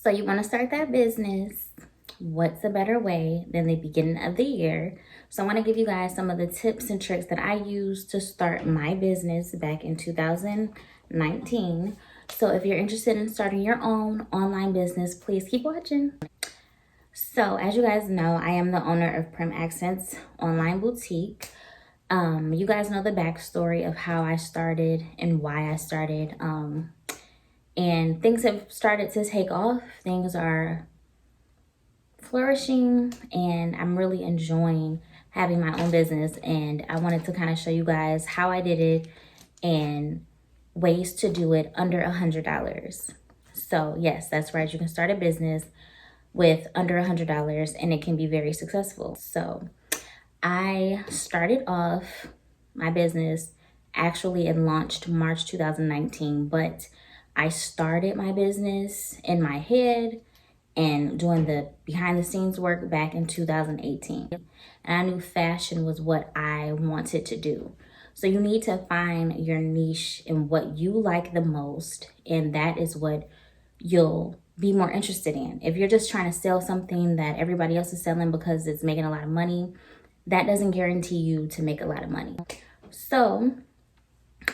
So you want to start that business. What's a better way than the beginning of the year? So I want to give you guys some of the tips and tricks that I used to start my business back in 2019. So if you're interested in starting your own online business, please keep watching. So as you guys know, I am the owner of PrimAccents online boutique. You guys know the backstory of how I started and why I started. And things have started to take off. Things are flourishing and I'm really enjoying having my own business, and I wanted to kind of show you guys how I did it and ways to do it under $100. So yes, that's right, you can start a business with under $100 and it can be very successful. So I started off my business actually and launched March 2019, but I started my business in my head and doing the behind the scenes work back in 2018. And I knew fashion was what I wanted to do. So you need to find your niche and what you like the most, and that is what you'll be more interested in. If you're just trying to sell something that everybody else is selling because it's making a lot of money, that doesn't guarantee you to make a lot of money. So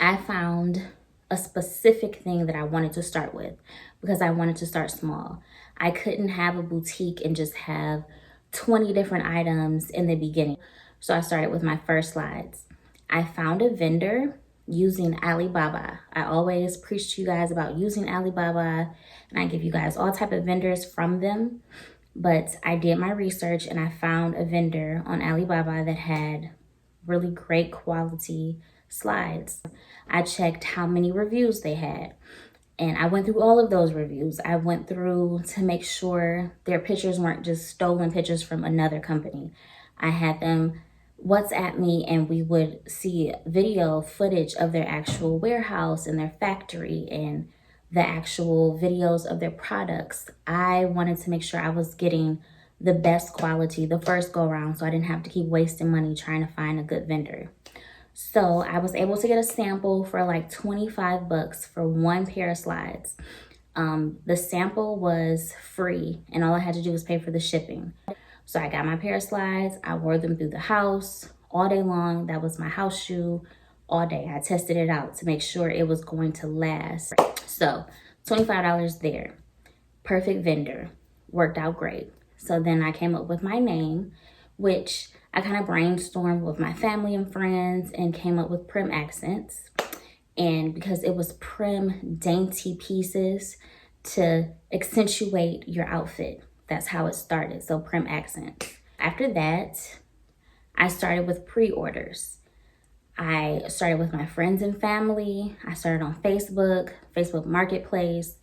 I found a specific thing that I wanted to start with because I wanted to start small. I couldn't have a boutique and just have 20 different items in the beginning. So I started with my first slides. I found a vendor using Alibaba. I always preach to you guys about using Alibaba, and I give you guys all type of vendors from them. But I did my research and I found a vendor on Alibaba that had really great quality slides. I checked how many reviews they had, and I went through all of those reviews. I went through to make sure their pictures weren't just stolen pictures from another company. I had them WhatsApp me and we would see video footage of their actual warehouse and their factory and the actual videos of their products. I wanted to make sure I was getting the best quality the first go around, so I didn't have to keep wasting money trying to find a good vendor. So I was able to get a sample for like 25 bucks for one pair of slides. The sample was free and all I had to do was pay for the shipping. So I got my pair of slides. I wore them through the house all day long. That was my house shoe all day. I tested it out to make sure it was going to last. So $25 there. Perfect vendor. Worked out great. So then I came up with my name, which I kind of brainstormed with my family and friends and came up with PrimAccents. And because it was prim, dainty pieces to accentuate your outfit. That's how it started. So PrimAccents. After that, I started with pre-orders. I started with my friends and family. I started on Facebook Marketplace.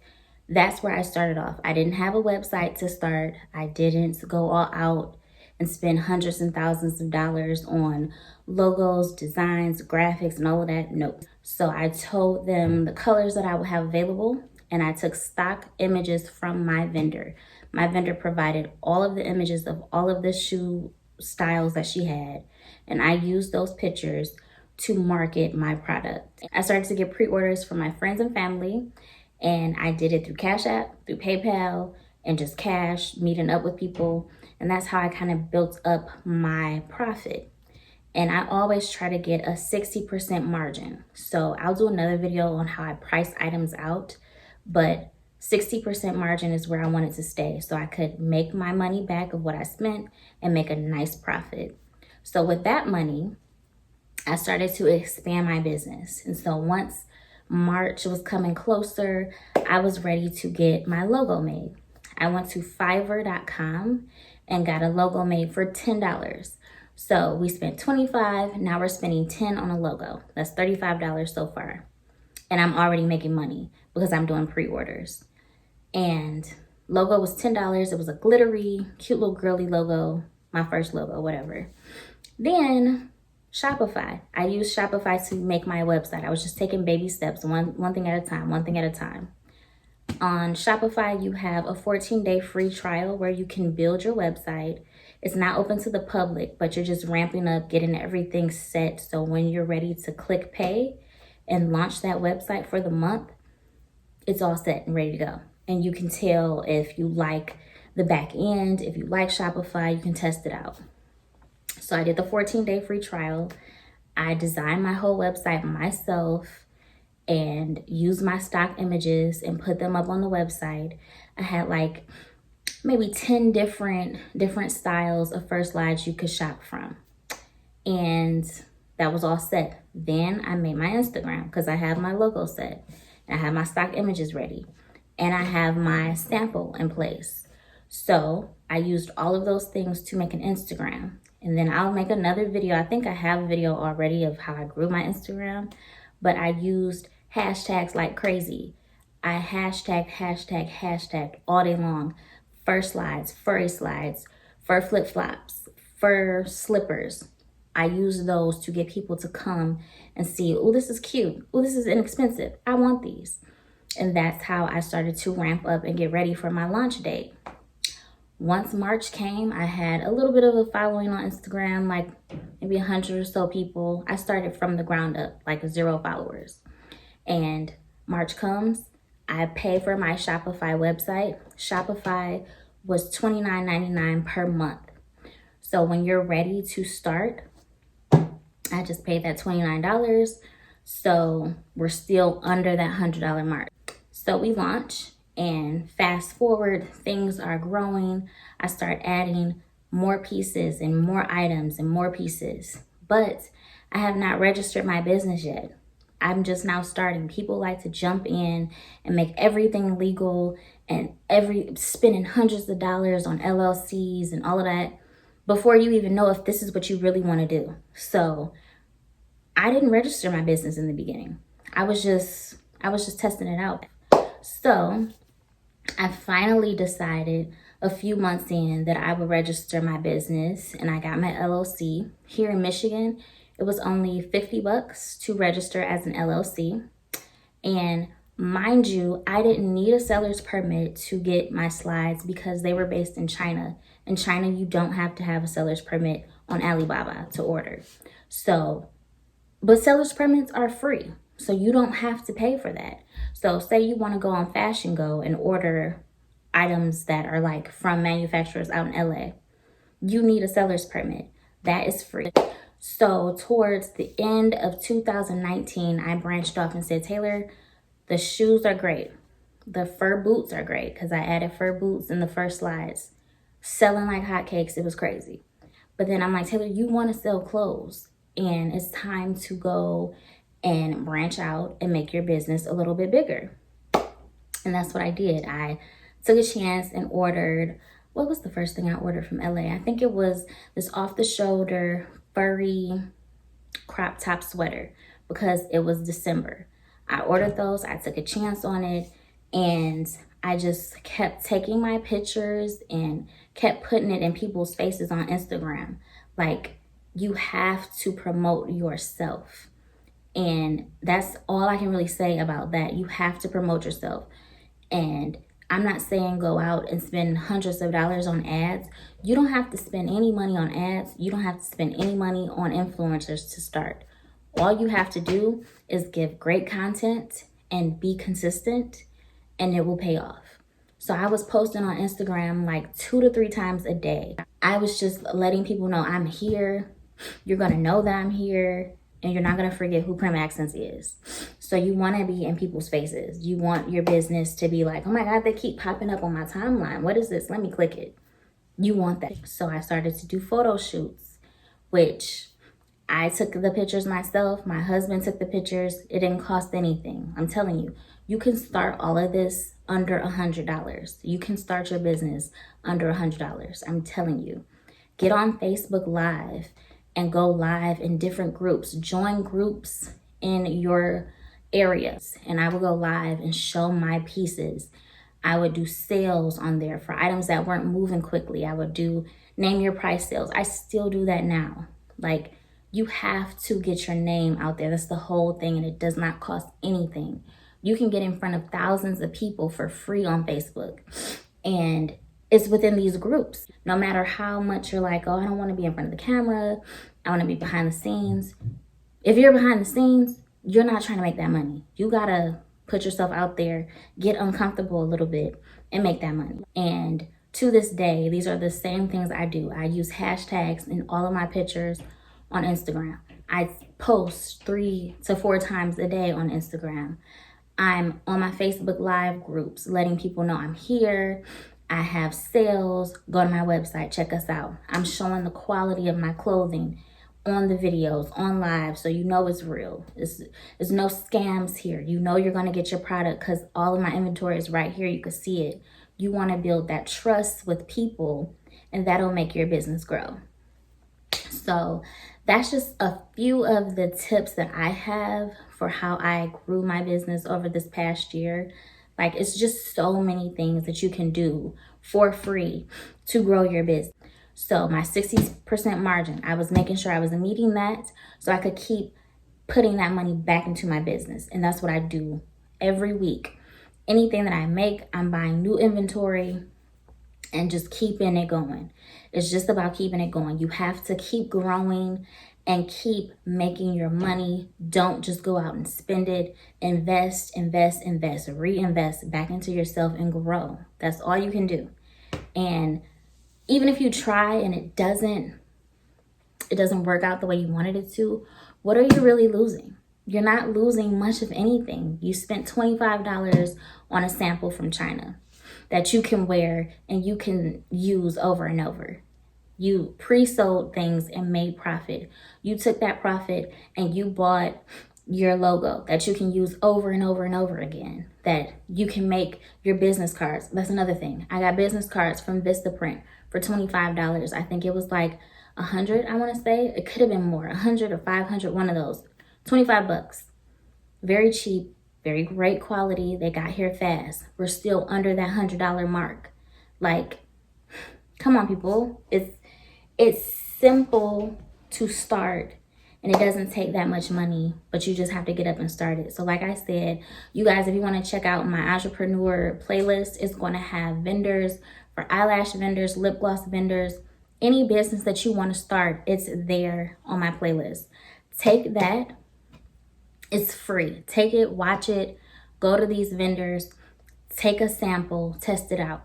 That's where I started off. I didn't have a website to start. I didn't go all out and spend hundreds and thousands of dollars on logos, designs, graphics, and all of that. Nope. So I told them the colors that I would have available, and I took stock images from my vendor. My vendor provided all of the images of all of the shoe styles that she had, and I used those pictures to market my product. I started to get pre-orders from my friends and family, and I did it through Cash App, through PayPal, and just cash, meeting up with people. And that's how I kind of built up my profit. And I always try to get a 60% margin. So I'll do another video on how I price items out, but 60% margin is where I wanted to stay so I could make my money back of what I spent and make a nice profit. So with that money, I started to expand my business. And so once March was coming closer, I was ready to get my logo made. I went to Fiverr.com and got a logo made for $10. So we spent $25, now we're spending $10 on a logo. That's $35 so far. And I'm already making money because I'm doing pre-orders. And logo was $10. It was a glittery, cute little girly logo, my first logo, whatever. Then Shopify. I used Shopify to make my website. I was just taking baby steps, one thing at a time, one thing at a time. On Shopify, you have a 14-day free trial where you can build your website. It's not open to the public, but you're just ramping up, getting everything set. So when you're ready to click pay and launch that website for the month, it's all set and ready to go. and you can tell if you like the back end. If you like Shopify, you can test it out. So I did the 14-day free trial. I designed my whole website myself and used my stock images and put them up on the website. I had like maybe 10 different styles of first slides you could shop from. And that was all set. Then I made my Instagram because I have my logo set. And I have my stock images ready. And I have my sample in place. So I used all of those things to make an Instagram. And then I'll make another video. I think I have a video already of how I grew my Instagram. But I used hashtags like crazy. I hashtag all day long. Fur slides, furry slides, fur flip-flops, fur slippers. I use those to get people to come and see, oh, this is cute. Oh, this is inexpensive. I want these. And that's how I started to ramp up and get ready for my launch date. Once March came, I had a little bit of a following on Instagram, like maybe 100 or so people. I started from the ground up, like 0 followers. And March comes, I pay for my Shopify website. Shopify was $29.99 per month. So when you're ready to start, I just paid that $29. So we're still under that $100 mark. So we launch, and fast forward, things are growing. I start adding more pieces and more items and more pieces. But I have not registered my business yet. I'm just now starting. People like to jump in and make everything legal and spending hundreds of dollars on LLCs and all of that before you even know if this is what you really want to do. So I didn't register my business in the beginning. I was just testing it out. So I finally decided a few months in that I would register my business, and I got my LLC. Here in Michigan, it was only $50 to register as an LLC. And mind you, I didn't need a seller's permit to get my slides because they were based in China. In China, you don't have to have a seller's permit on Alibaba to order. So, but seller's permits are free, so you don't have to pay for that. So say you want to go on Fashion Go and order items that are like from manufacturers out in LA. You need a seller's permit. That is free. So towards the end of 2019, I branched off and said, Taylor, the shoes are great. The fur boots are great because I added fur boots in the first slides. Selling like hotcakes, it was crazy. But then I'm like, Taylor, you want to sell clothes, and it's time to go and branch out and make your business a little bit bigger. And that's what I did. I took a chance and ordered, what was the first thing I ordered from LA? I think it was this off-the-shoulder furry crop top sweater because it was December. I ordered those. I took a chance on it, and I just kept taking my pictures and kept putting it in people's faces on Instagram. Like, you have to promote yourself. And that's all I can really say about that. You have to promote yourself. And I'm not saying go out and spend hundreds of dollars on ads. You don't have to spend any money on ads. You don't have to spend any money on influencers to start. All you have to do is give great content and be consistent, and it will pay off. So I was posting on Instagram like 2 to 3 times a day. I was just letting people know I'm here. You're going to know that I'm here, and you're not going to forget who PrimAccents is. So you want to be in people's faces. You want your business to be like, oh my God, they keep popping up on my timeline. What is this? Let me click it. You want that. So I started to do photo shoots, which I took the pictures myself. My husband took the pictures. It didn't cost anything. I'm telling you, you can start all of this under $100. You can start your business under $100. I'm telling you. Get on Facebook Live and go live in different groups. Join groups in your areas, and I would go live and show my pieces. I would do sales on there for items that weren't moving quickly. I would do name your price sales. I still do that now. Like, you have to get your name out there. That's the whole thing, and it does not cost anything. You can get in front of thousands of people for free on Facebook, and it's within these groups. No matter how much you're like, oh, I don't want to be in front of the camera, I want to be behind the scenes. If you're behind the scenes, you're not trying to make that money. You gotta put yourself out there, get uncomfortable a little bit, and make that money. And to this day, these are the same things I do. I use hashtags in all of my pictures on Instagram. I post 3 to 4 times a day on Instagram. I'm on my Facebook Live groups, letting people know I'm here. I have sales. Go to my website, check us out. I'm showing the quality of my clothing on the videos, on live, so you know it's real. There's no scams here. You know you're gonna get your product because all of my inventory is right here. You can see it. You wanna build that trust with people, and that'll make your business grow. So that's just a few of the tips that I have for how I grew my business over this past year. Like, it's just so many things that you can do for free to grow your business. So my 60% margin, I was making sure I was meeting that so I could keep putting that money back into my business. And that's what I do every week. Anything that I make, I'm buying new inventory and just keeping it going. It's just about keeping it going. You have to keep growing and keep making your money. Don't just go out and spend it. Invest, invest, invest, reinvest back into yourself and grow. That's all you can do. And even if you try and it doesn't work out the way you wanted it to, what are you really losing? You're not losing much of anything. You spent $25 on a sample from China that you can wear and you can use over and over. You pre-sold things and made profit. You took that profit and you bought your logo that you can use over and over and over again, that you can make your business cards. That's another thing. I got business cards from Vistaprint for $25. I think it was like 100, I want to say. It could have been more, 100 or 500, one of those. 25 bucks. Very cheap, very great quality. They got here fast. We're still under that $100 mark. Like, come on, people. It's simple to start, and it doesn't take that much money, but you just have to get up and start it. So like I said, you guys, if you want to check out my entrepreneur playlist, it's going to have vendors for eyelash vendors, lip gloss vendors, any business that you want to start, it's there on my playlist. Take that. It's free. Take it, watch it, go to these vendors, take a sample, test it out.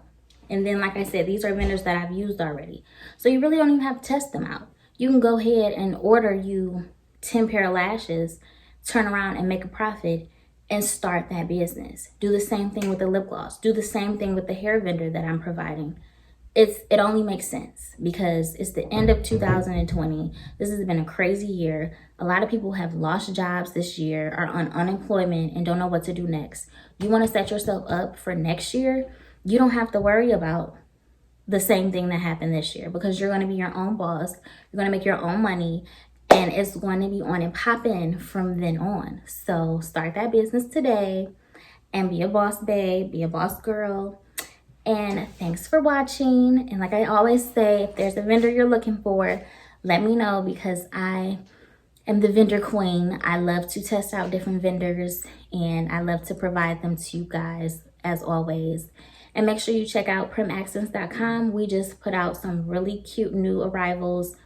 And then, like I said, these are vendors that I've used already. So you really don't even have to test them out. You can go ahead and order you 10 pair of lashes, turn around and make a profit and start that business. Do the same thing with the lip gloss. Do the same thing with the hair vendor that I'm providing. It only makes sense because it's the end of 2020. This has been a crazy year. A lot of people have lost jobs this year, are on unemployment, and don't know what to do next. You want to set yourself up for next year. You don't have to worry about the same thing that happened this year because you're going to be your own boss. You're going to make your own money, and it's going to be on and popping from then on. So start that business today and be a boss babe, be a boss girl. And thanks for watching. And like I always say, if there's a vendor you're looking for, let me know because I am the vendor queen. I love to test out different vendors and I love to provide them to you guys as always. And make sure you check out PrimAccents.com. We just put out some really cute new arrivals,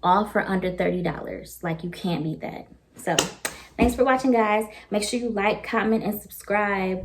all for under $30. Like, you can't beat that. So thanks for watching, guys. Make sure you like, comment, and subscribe.